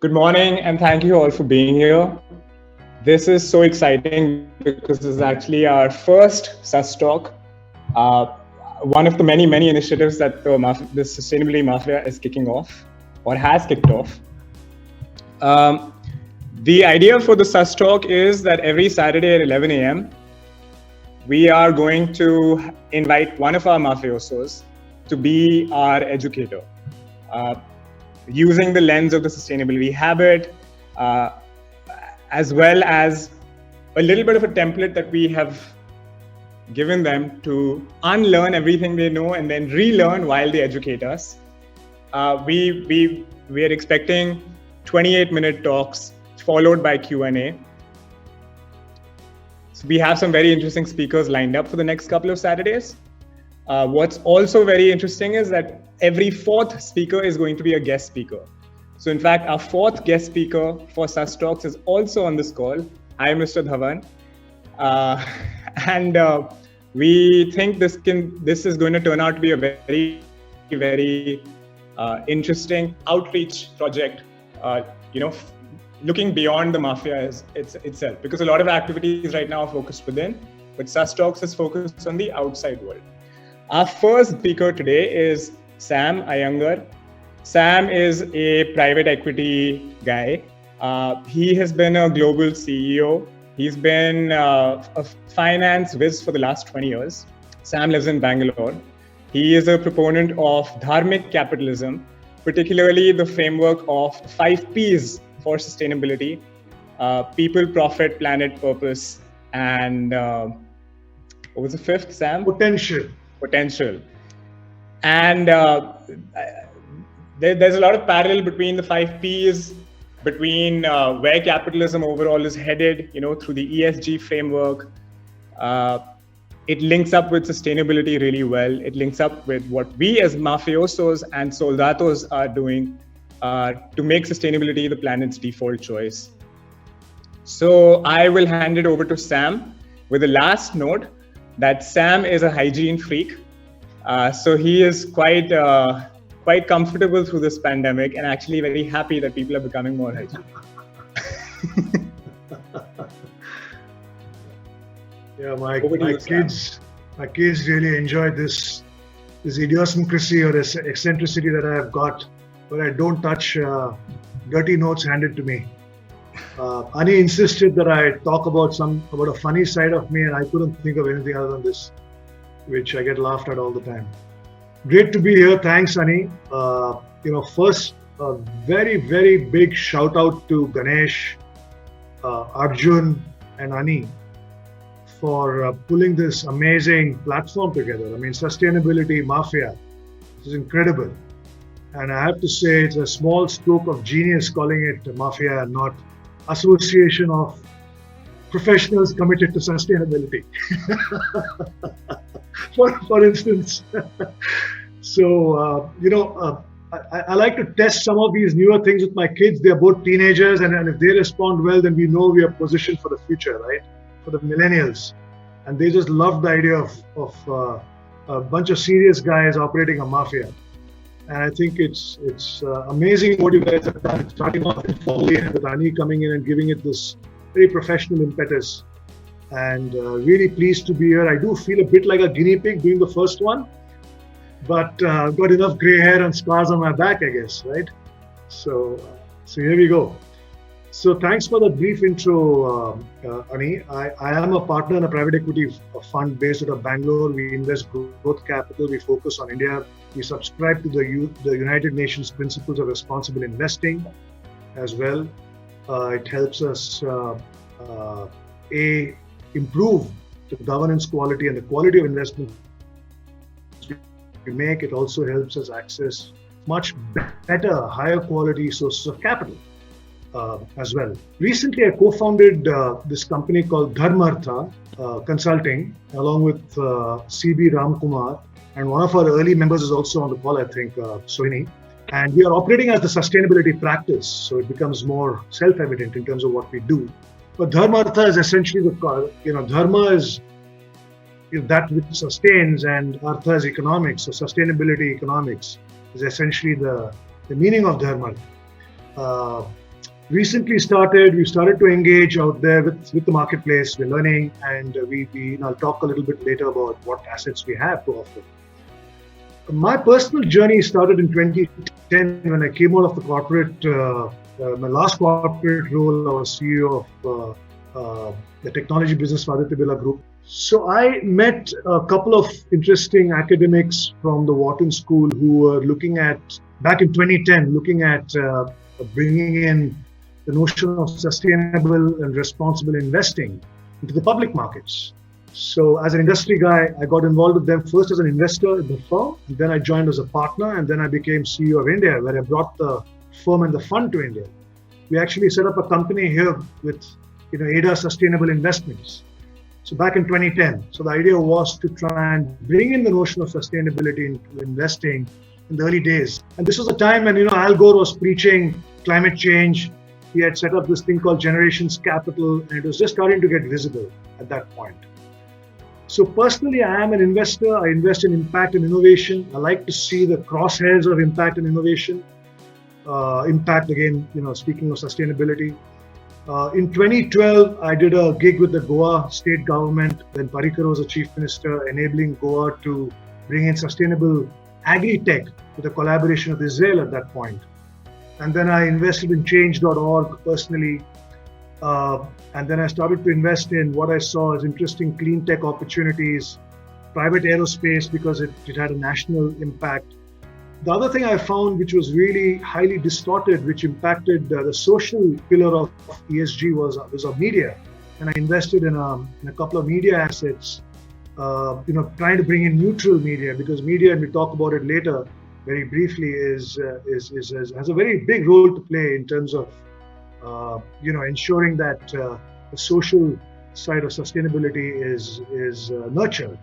Good morning, and thank you all for being here. This is so exciting because this is actually our first SUS Talk, uh, one of the many initiatives that the Sustainability Mafia is kicking off or has kicked off. Um, the idea for the SUS Talk is that every Saturday at 11 a.m., we are going to invite one of our mafiosos to be our educator. Uh, Using the lens of the sustainability habit, uh, as well as a little bit of a template that we have given them to unlearn everything they know and then relearn while they educate us. We are expecting 28-minute talks followed by Q&A. So we have some very interesting speakers lined up for the next couple of Saturdays. What's also very interesting is that every fourth speaker is going to be a guest speaker. So in fact, our fourth guest speaker for SUS Talks is also on this call. Hi, Mr. Dhawan. And we think this is going to turn out to be a very interesting outreach project. Looking beyond the mafia itself, because a lot of activities right now are focused within, but SUS Talks is focused on the outside world. Our first speaker today is Sam Iyengar. Sam is a private equity guy. He has been a global CEO. He's been a finance whiz for the last 20 years. Sam lives in Bangalore. He is a proponent of dharmic capitalism, particularly the framework of 5 Ps for sustainability: people, profit, planet, purpose, and what was the fifth, Sam? Potential. And there's a lot of parallel between the 5 Ps, between where capitalism overall is headed, through the ESG framework. It links up with sustainability really well. It links up with what we as mafiosos and soldados are doing to make sustainability the planet's default choice. So I will hand it over to Sam with the last note that Sam is a hygiene freak. So he is quite comfortable through this pandemic and actually very happy that people are becoming more hygienic. Yeah, my kids really enjoy this idiosyncrasy or this eccentricity that I have got, where I don't touch dirty notes handed to me. Ani insisted that I talk about a funny side of me, and I couldn't think of anything other than this, which I get laughed at all the time. Great to be here. Thanks, Ani. First, a very big shout out to Ganesh, Arjun, and Ani for pulling this amazing platform together. I mean, Sustainability Mafia. This is incredible. And I have to say, it's a small stroke of genius calling it Mafia and not Association of Professionals Committed to Sustainability. for instance. So, I like to test some of these newer things with my kids. They're both teenagers, and if they respond well, then we know we are positioned for the future, right? For the millennials. And they just love the idea of a bunch of serious guys operating a mafia. And I think it's amazing what you guys have done, starting off informally with Ani coming in and giving it this very professional impetus. And really pleased to be here. I do feel a bit like a guinea pig doing the first one, but got enough gray hair and scars on my back, I guess, right? So here we go. So thanks for the brief intro, Ani. I am a partner in a private equity fund based out of Bangalore. We invest growth capital. We focus on India. We subscribe to the United Nations Principles of Responsible Investing as well. It helps us improve the governance quality and the quality of investments we make. It also helps us access much better, higher quality sources of capital as well. Recently, I co-founded this company called Dharmartha Consulting along with CB Ramkumar, and one of our early members is also on the call, I think, Sohini. And we are operating as the sustainability practice, so it becomes more self-evident in terms of what we do. But Dharmartha is essentially Dharma is that which sustains, and Artha is economics. So sustainability economics is essentially the meaning of Dharma. recently we started to engage out there with the marketplace. We're learning, and I'll talk a little bit later about what assets we have to offer. My personal journey started in 2010 when I came out of the corporate, my last corporate role. I was CEO of the technology business for Aditya Birla Group. So I met a couple of interesting academics from the Wharton School who were looking at, back in 2010, looking at bringing in the notion of sustainable and responsible investing into the public markets. So as an industry guy, I got involved with them first as an investor in the firm, and then I joined as a partner, and then I became CEO of India, where I brought the firm and the fund to India. We actually set up a company here with ADA Sustainable Investments. So back in 2010. So the idea was to try and bring in the notion of sustainability into investing in the early days. And this was a time when Al Gore was preaching climate change. He had set up this thing called Generations Capital, and it was just starting to get visible at that point. So personally, I am an investor. I invest in impact and innovation. I like to see the crosshairs of impact and innovation. Impact, again, speaking of sustainability. In 2012, I did a gig with the Goa state government when Parrikar was a chief minister, enabling Goa to bring in sustainable agri-tech with a collaboration with Israel at that point. And then I invested in change.org personally. And then I started to invest in what I saw as interesting clean tech opportunities, private aerospace, because it had a national impact. The other thing I found, which was really highly distorted, which impacted the social pillar of ESG, was of media. And I invested in a couple of media assets, trying to bring in neutral media, because media, and we talk about it later very briefly, has a very big role to play in terms of ensuring that the social side of sustainability is nurtured.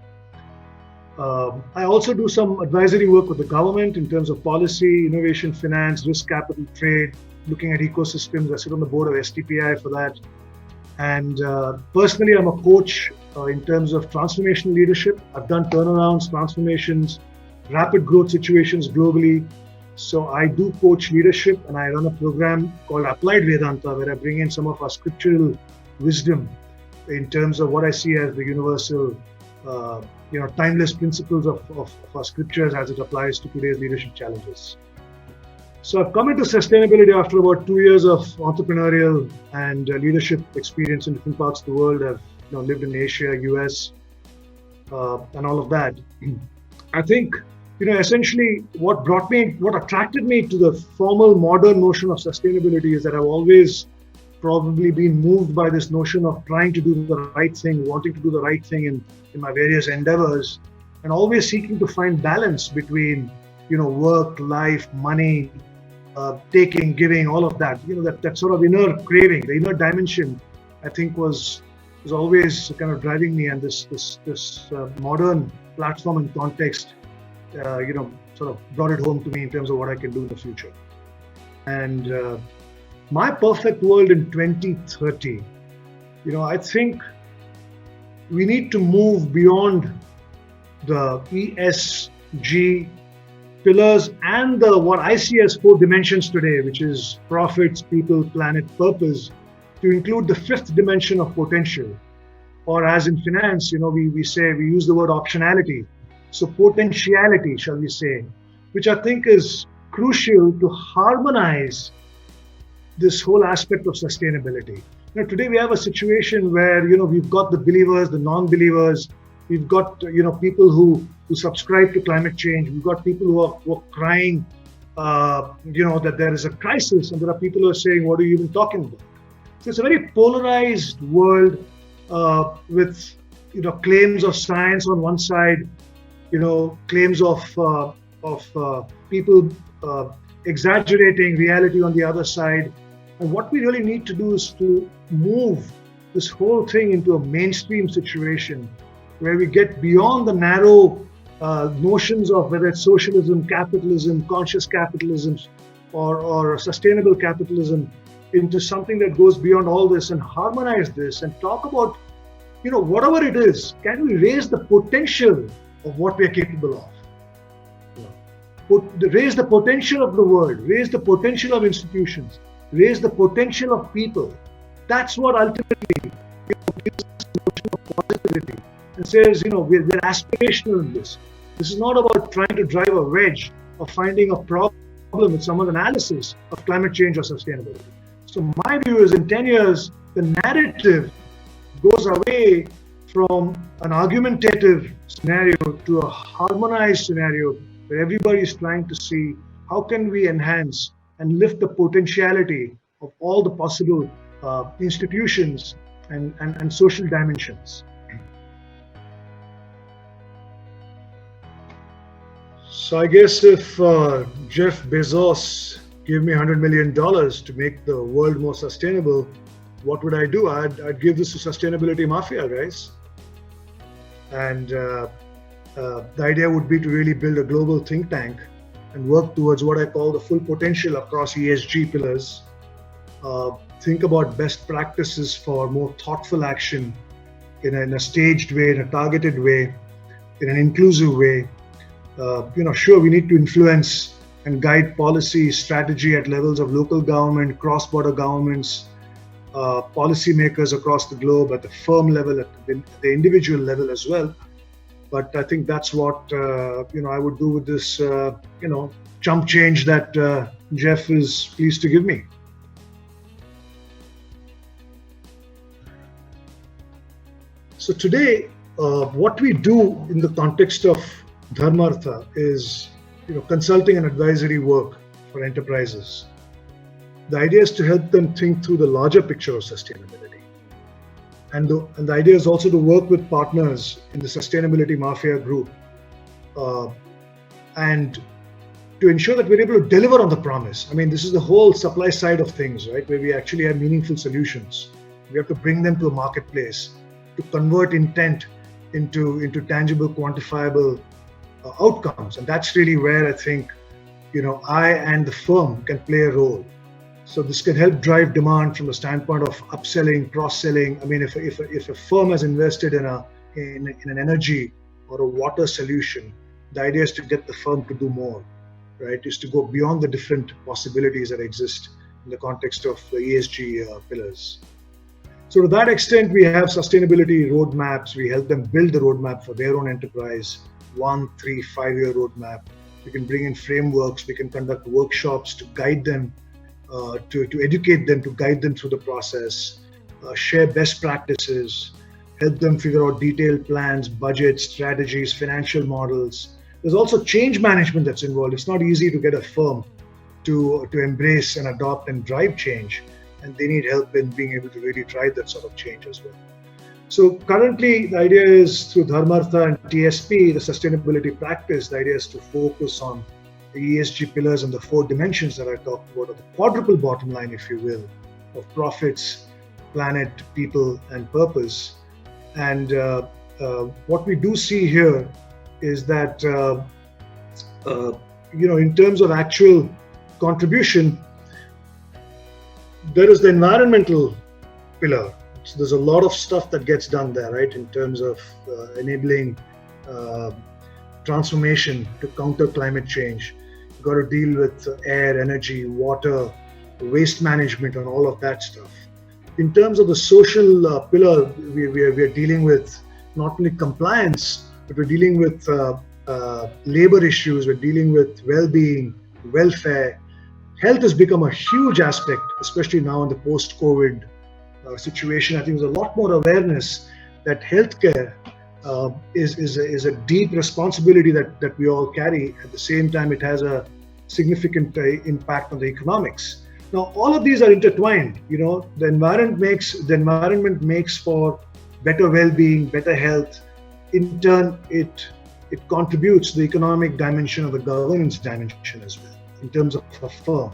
I also do some advisory work with the government in terms of policy, innovation, finance, risk capital, trade, looking at ecosystems. I sit on the board of STPI for that. And personally, I'm a coach in terms of transformational leadership. I've done turnarounds, transformations, rapid growth situations globally. So I do coach leadership, and I run a program called Applied Vedanta, where I bring in some of our scriptural wisdom in terms of what I see as the universal timeless principles of our scriptures as it applies to today's leadership challenges. So I've come into sustainability after about 2 years of entrepreneurial and leadership experience in different parts of the world. I've lived in Asia, US, and all of that. I think, essentially what attracted me to the formal modern notion of sustainability is that I've always probably been moved by this notion of trying to do the right thing, wanting to do the right thing in my various endeavors, and always seeking to find balance between, work, life, money, taking, giving, all of that. That sort of inner craving, the inner dimension, I think was always kind of driving me, and this modern platform and context, sort of brought it home to me in terms of what I can do in the future. And my perfect world in 2030, I think we need to move beyond the ESG pillars and what I see as 4 dimensions today, which is profits, people, planet, purpose, to include the 5th dimension of potential. Or as in finance, we use the word optionality. So potentiality, shall we say, which I think is crucial to harmonize this whole aspect of sustainability. Today we have a situation where, we've got the believers, the non-believers, we've got, people who subscribe to climate change, we've got people who are crying, that there is a crisis, and there are people who are saying, what are you even talking about? So it's a very polarized world with, claims of science on one side, claims of people exaggerating reality on the other side. And what we really need to do is to move this whole thing into a mainstream situation where we get beyond the narrow notions of whether it's socialism, capitalism, conscious capitalism, or sustainable capitalism, into something that goes beyond all this and harmonize this and talk about, whatever it is, can we raise the potential of what we are capable of? Raise the potential of the world, raise the potential of institutions, raise the potential of people. That's what ultimately gives us the notion of positivity and says, we're aspirational in this. This is not about trying to drive a wedge or finding a problem with someone's analysis of climate change or sustainability. So my view is in 10 years, the narrative goes away from an argumentative scenario to a harmonized scenario where everybody is trying to see how can we enhance and lift the potentiality of all the possible institutions and social dimensions. So I guess if Jeff Bezos gave me $100 million to make the world more sustainable, what would I do? I'd give this to Sustainability Mafia, guys. And the idea would be to really build a global think tank and work towards what I call the full potential across ESG pillars. Think about best practices for more thoughtful action in a staged way, in a targeted way, in an inclusive way. Sure, we need to influence and guide policy strategy at levels of local government, cross-border governments, policymakers across the globe at the firm level, at the individual level as well. But I think that's what I would do with this chump change that Jeff is pleased to give me. So today, what we do in the context of Dharmartha is consulting and advisory work for enterprises. The idea is to help them think through the larger picture of sustainability. And the idea is also to work with partners in the Sustainability Mafia group and to ensure that we're able to deliver on the promise. I mean, this is the whole supply side of things, right? Where we actually have meaningful solutions. We have to bring them to a marketplace to convert intent into tangible, quantifiable outcomes. And that's really where I think, I and the firm can play a role. So this can help drive demand from the standpoint of upselling, cross-selling. I mean, if a firm has invested in an energy or a water solution, the idea is to get the firm to do more, right? Is to go beyond the different possibilities that exist in the context of the ESG pillars. So to that extent, we have sustainability roadmaps. We help them build the roadmap for their own enterprise, 1, 3, 5-year roadmap. We can bring in frameworks. We can conduct workshops to guide them, to educate them, to guide them through the process, share best practices, help them figure out detailed plans, budgets, strategies, financial models. There's also change management that's involved. It's not easy to get a firm to embrace and adopt and drive change, and they need help in being able to really drive that sort of change as well. So currently, the idea is through Dharmartha and TSP, the sustainability practice, the idea is to focus on the ESG pillars and the 4 dimensions that I talked about, or the quadruple bottom line, if you will, of profits, planet, people, and purpose. And what we do see here is that, in terms of actual contribution, there is the environmental pillar. So there's a lot of stuff that gets done there, right, in terms of enabling transformation to counter climate change. You've got to deal with air, energy, water, waste management, and all of that stuff. In terms of the social pillar, we are dealing with not only compliance, but we're dealing with labor issues, we're dealing with well-being, welfare. Health has become a huge aspect, especially now in the post-COVID situation. I think there's a lot more awareness that healthcare is a deep responsibility that we all carry. At the same time, it has a significant impact on the economics. Now, all of these are intertwined. The environment makes for better well-being, better health. In turn, it contributes to the economic dimension or the governance dimension as well, in terms of a firm.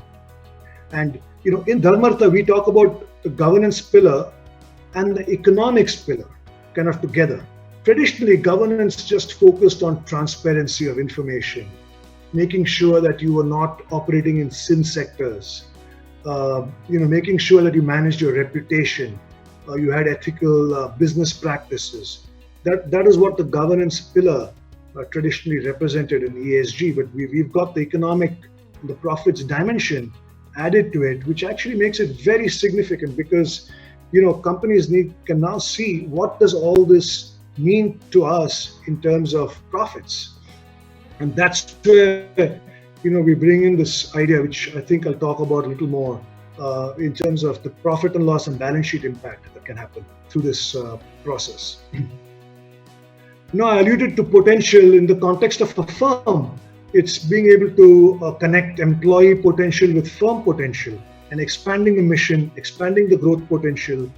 And in Dharmartha, we talk about the governance pillar and the economics pillar kind of together. Traditionally, governance just focused on transparency of information, making sure that you were not operating in sin sectors, making sure that you managed your reputation, you had ethical business practices. That is what the governance pillar traditionally represented in ESG. But we've got the economic, the profits dimension, added to it, which actually makes it very significant because companies can now see what does all this mean to us in terms of profits. And that's where we bring in this idea, which I think I'll talk about a little more in terms of the profit and loss and balance sheet impact that can happen through this process. I alluded to potential in the context of a firm. It's being able to connect employee potential with firm potential and expanding the mission, expanding the growth potential,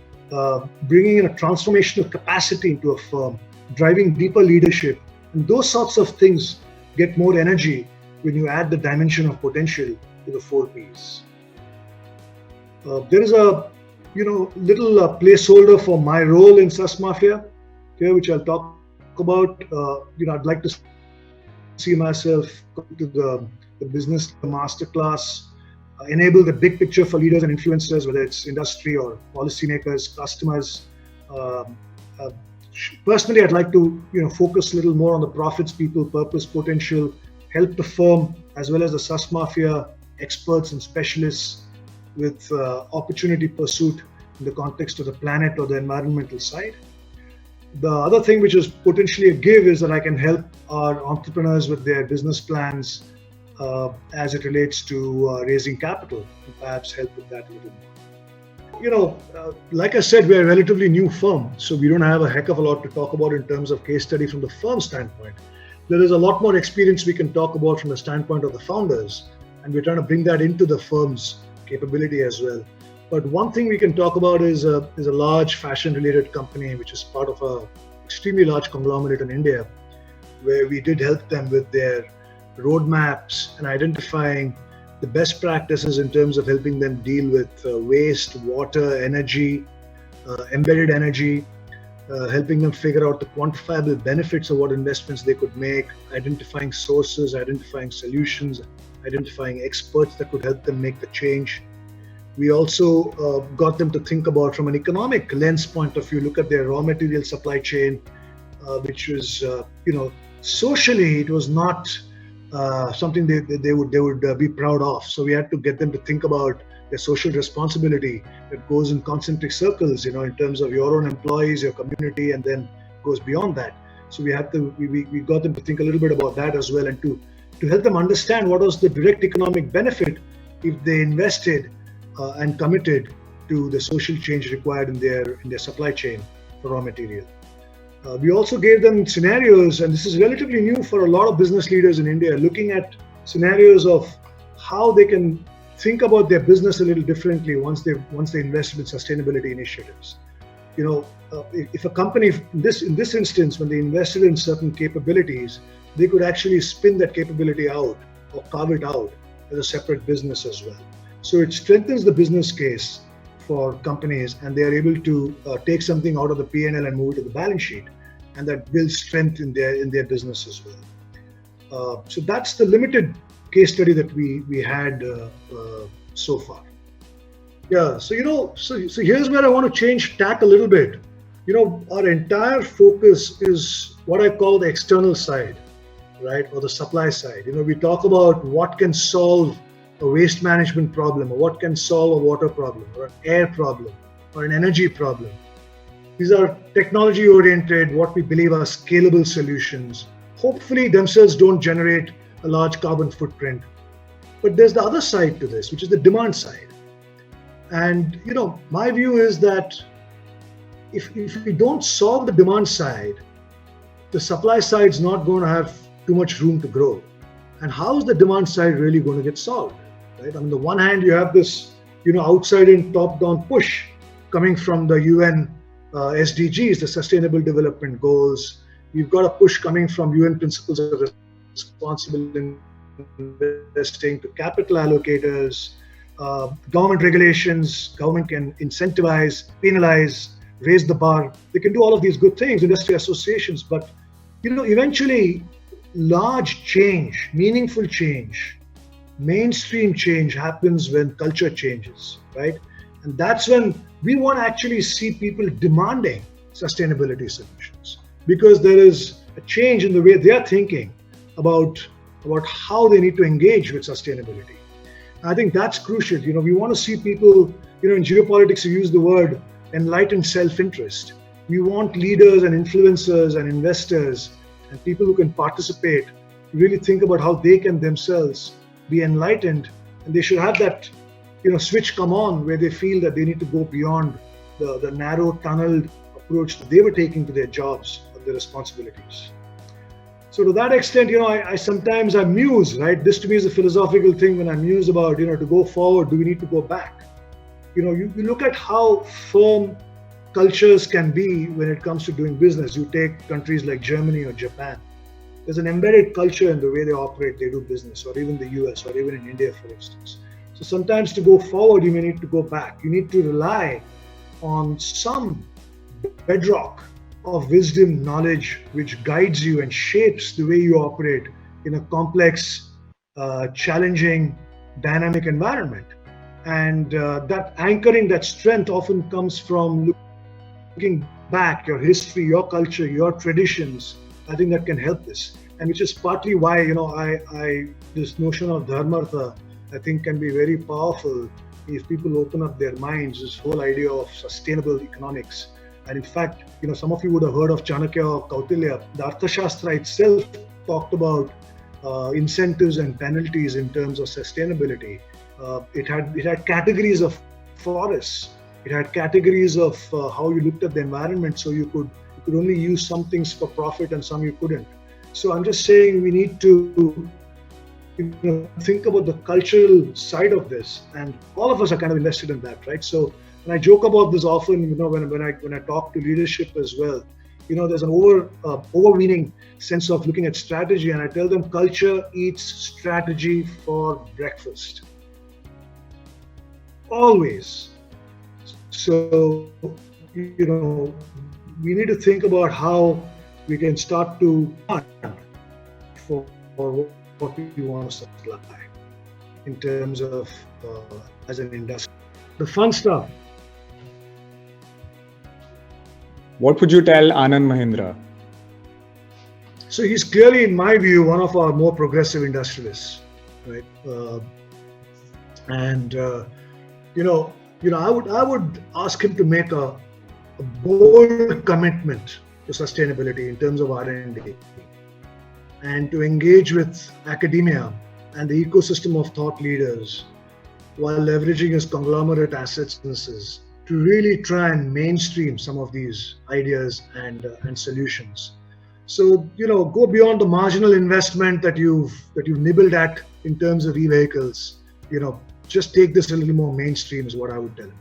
bringing in a transformational capacity into a firm, driving deeper leadership. And those sorts of things get more energy when you add the dimension of potential to the 4 Ps. There is a little placeholder for my role in SusMafia here, which I'll talk about. I'd like to see myself go to the business masterclass, enable the big picture for leaders and influencers, whether it's industry or policymakers, customers. Personally, I'd like to focus a little more on the profits, people, purpose, potential, help the firm as well as the SusMafia experts and specialists with opportunity pursuit in the context of the planet or the environmental side. The other thing which is potentially a give is that I can help our entrepreneurs with their business plans as it relates to raising capital, and perhaps help with that a little more. Like I said, we're a relatively new firm, so we don't have a heck of a lot to talk about in terms of case study from the firm standpoint. There is a lot more experience we can talk about from the standpoint of the founders, and we're trying to bring that into the firm's capability as well. But one thing we can talk about is a large fashion-related company, which is part of a extremely large conglomerate in India, where we did help them with their roadmaps and identifying the best practices in terms of helping them deal with waste, water, energy, embedded energy, helping them figure out the quantifiable benefits of what investments they could make, identifying sources, identifying solutions, identifying experts that could help them make the change. We also got them to think about, from an economic lens point of view, look at their raw material supply chain, which was, socially it was not something they would be proud of. So we had to get them to think about their social responsibility that goes in concentric circles, in terms of your own employees, your community, and then goes beyond that. So we got them to think a little bit about that as well, and to help them understand what was the direct economic benefit if they invested and committed to the social change required in their supply chain for raw material. We also gave them scenarios, and this is relatively new for a lot of business leaders in India, looking at scenarios of how they can think about their business a little differently once they invested in sustainability initiatives. If a company, in this instance, when they invested in certain capabilities, they could actually spin that capability out or carve it out as a separate business as well. So it strengthens the business case for companies, and they are able to take something out of the P&L and move it to the balance sheet, and that builds strength in their business as well. So that's the limited case study that we had so far. Yeah, so so here's where I want to change tack a little bit. Our entire focus is what I call the external side, right, or the supply side. We talk about what can solve a waste management problem, or what can solve a water problem, or an air problem, or an energy problem. These are technology oriented, what we believe are scalable solutions. Hopefully themselves don't generate a large carbon footprint. But there's the other side to this, which is the demand side. And my view is that if we don't solve the demand side, the supply side is not going to have too much room to grow. And how is the demand side really going to get solved? Right? On the one hand, you have this, outside in, top-down push coming from the UN SDGs, the Sustainable Development Goals. You've got a push coming from UN Principles of Responsible Investing to capital allocators, government regulations. Government can incentivize, penalize, raise the bar. They can do all of these good things, industry associations. But eventually, large change, meaningful change, mainstream change happens when culture changes, right? And that's when we want to actually see people demanding sustainability solutions, because there is a change in the way they are thinking about how they need to engage with sustainability. I think that's crucial. We want to see people, in geopolitics, you use the word enlightened self-interest. We want leaders and influencers and investors and people who can participate really think about how they can themselves be enlightened, and they should have that, switch come on where they feel that they need to go beyond the narrow tunneled approach that they were taking to their jobs and their responsibilities. So to that extent, I sometimes I muse, right? This to me is a philosophical thing when I muse about, to go forward, do we need to go back? You look at how firm cultures can be when it comes to doing business. You take countries like Germany or Japan. There's an embedded culture in the way they operate, they do business, or even the US, or even in India, for instance. So sometimes to go forward, you may need to go back. You need to rely on some bedrock of wisdom, knowledge, which guides you and shapes the way you operate in a complex, challenging, dynamic environment. And that anchoring, that strength often comes from looking back, your history, your culture, your traditions. I think that can help this. And which is partly why, I this notion of dharmartha, I think can be very powerful if people open up their minds, this whole idea of sustainable economics. And in fact, some of you would have heard of Chanakya or Kautilya. The Arthashastra itself talked about incentives and penalties in terms of sustainability. It had categories of forests. It had categories of how you looked at the environment. So you could only use some things for profit and some you couldn't. So I'm just saying we need to think about the cultural side of this, and all of us are kind of invested in that, right? So when I joke about this often, when I talk to leadership as well, there's an overweening sense of looking at strategy, and I tell them culture eats strategy for breakfast. Always. So, we need to think about how we can start to fund for what we want to supply in terms of as an industry. The fun stuff. What would you tell Anand Mahindra? So he's clearly, in my view, one of our more progressive industrialists, right? I would ask him to make a bold commitment to sustainability in terms of R&D, and to engage with academia and the ecosystem of thought leaders while leveraging his conglomerate assets businesses to really try and mainstream some of these ideas and solutions. So go beyond the marginal investment that you've nibbled at in terms of e-vehicles. Just take this a little more mainstream is what I would tell him.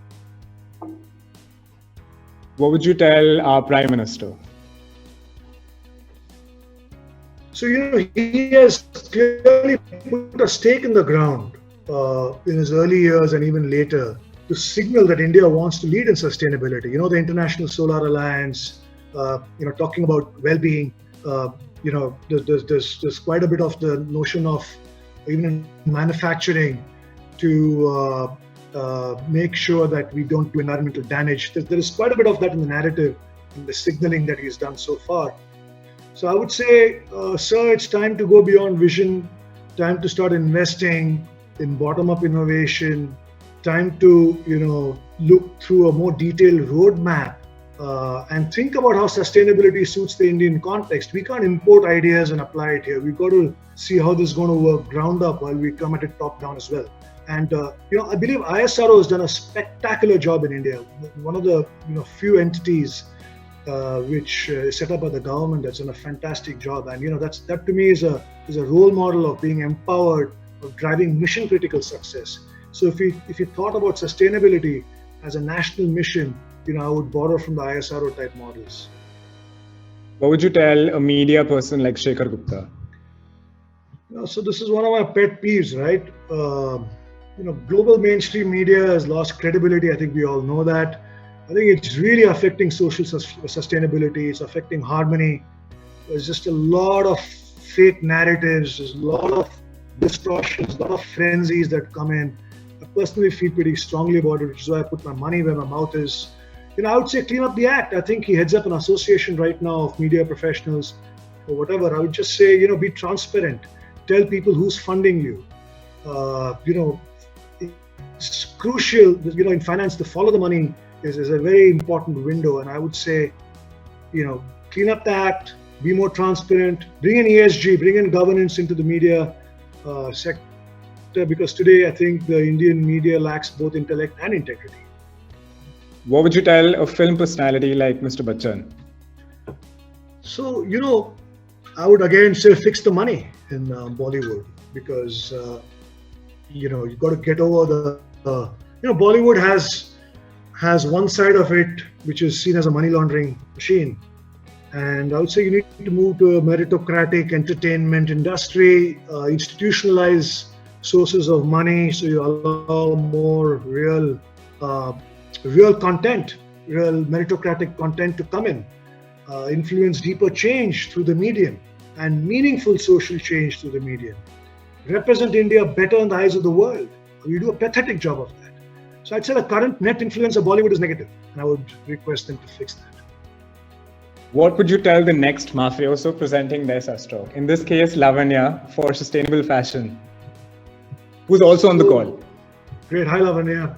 What would you tell our Prime Minister? So he has clearly put a stake in the ground in his early years and even later to signal that India wants to lead in sustainability. The International Solar Alliance, talking about well-being. There's quite a bit of the notion of even in manufacturing to make sure that we don't do environmental damage. There is quite a bit of that in the narrative, in the signaling that he's done so far. So I would say, sir, it's time to go beyond vision, time to start investing in bottom-up innovation, time to look through a more detailed roadmap and think about how sustainability suits the Indian context. We can't import ideas and apply it here. We've got to see how this is going to work ground up while we come at it top down as well. And I believe ISRO has done a spectacular job in India. One of the few entities which is set up by the government that's done a fantastic job. And that to me is a role model of being empowered, of driving mission critical success. So if you thought about sustainability as a national mission, I would borrow from the ISRO type models. What would you tell a media person like Shekhar Gupta? So this is one of my pet peeves, right? Global mainstream media has lost credibility. I think we all know that. I think it's really affecting social sustainability. It's affecting harmony. There's just a lot of fake narratives. There's a lot of distortions, a lot of frenzies that come in. I personally feel pretty strongly about it, which is why I put my money where my mouth is. I would say clean up the act. I think he heads up an association right now of media professionals or whatever. I would just say, be transparent. Tell people who's funding you. it's crucial, in finance, to follow the money is a very important window. And I would say, clean up the act, be more transparent, bring in ESG, bring in governance into the media sector, because today I think the Indian media lacks both intellect and integrity. What would you tell a film personality like Mr. Bachchan? So, I would again say fix the money in Bollywood, because, you've got to get over Bollywood has one side of it which is seen as a money laundering machine. And I would say you need to move to a meritocratic entertainment industry, institutionalize sources of money, so you allow more real content, real meritocratic content to come in, influence deeper change through the medium and meaningful social change through the medium. Represent India better in the eyes of the world. You do a pathetic job of that. So I'd say the current net influence of Bollywood is negative, and I would request them to fix that. What would you tell the next mafioso presenting their stock? In this case, Lavanya for Sustainable Fashion, who's also on the call. Great. Hi, Lavanya.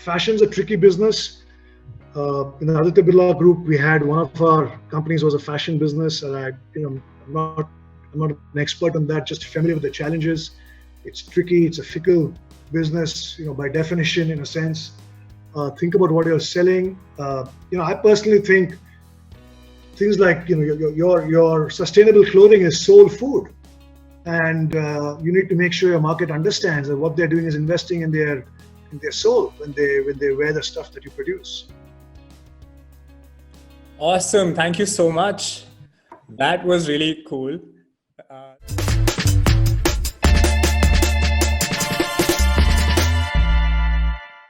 Fashion's a tricky business. In the Aditya Birla Group, we had one of our companies was a fashion business, and I'm not an expert on that, just familiar with the challenges. It's tricky. It's a fickle business, by definition, in a sense. Think about what you're selling. I personally think things like your sustainable clothing is soul food, and you need to make sure your market understands that what they're doing is investing in their soul when they wear the stuff that you produce. Awesome. Thank you so much. That was really cool.